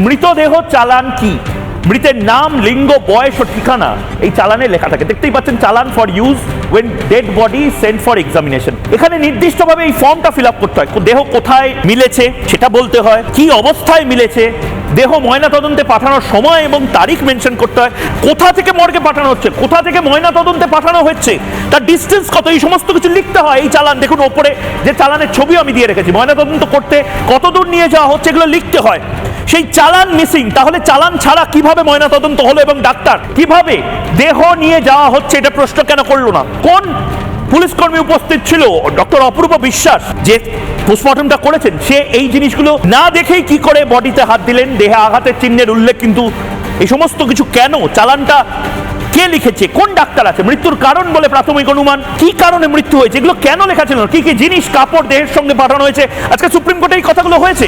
মৃতদেহ চালান কি, মৃতের নাম, লিঙ্গ, বয়স ও ঠিকানা এই চালানে লেখা থাকে। দেখতেই পাচ্ছেন, চালান for use when dead body sent for examination. এখানে নির্দিষ্টভাবে এই ফর্মটা ফিল আপ করতে হয়। দেহ কোথায় মিলেছে সেটা বলতে হয়, কি অবস্থায় মিলেছে, দেহ ময়নাতদন্তে পাঠানোর সময় এবং তারিখ মেনশন করতে হয়, কোথা থেকে মর্গে পাঠানো হচ্ছে, কোথা থেকে ময়নাতদন্তে পাঠানো হচ্ছে, তার ডিস্টেন্স কত, এই সমস্ত কিছু লিখতে হয়। এই চালান দেখুন, ওপরে যে চালানের ছবি আমি দিয়ে রেখেছি, ময়নাতদন্ত করতে কতদূর নিয়ে যাওয়া হচ্ছে এগুলো লিখতে হয়। সেই চালান মিসিং, তাহলে চালান ছাড়া কিভাবে ময়নাতদন্ত হলো এবং ডাক্তার কিভাবে দেহ নিয়ে যাওয়া হচ্ছে এটা প্রশ্ন কেন করলো না? কোন পুলিশ কর্মী উপস্থিত ছিল? ডক্টর অপূর্ব বিশ্বাস যে পোস্টমর্টমটা করেছেন, সে এই জিনিসগুলো না দেখেই কি করে বডিতে হাত দিলেন? দেহে আঘাতের চিহ্নের উল্লেখ কিন্তু এই সমস্ত কিছু কেন? চালানটা কে লিখেছে? কোন ডাক্তার আছে? মৃত্যুর কারণ বলে প্রাথমিক অনুমান, কি কারণে মৃত্যু হয়েছে, এগুলো কেন লেখা ছিল? কি কি জিনিস, কাপড় দেহের সঙ্গে পাঠানো হয়েছে? আজকে সুপ্রিম কোর্টে এই কথাগুলো হয়েছে।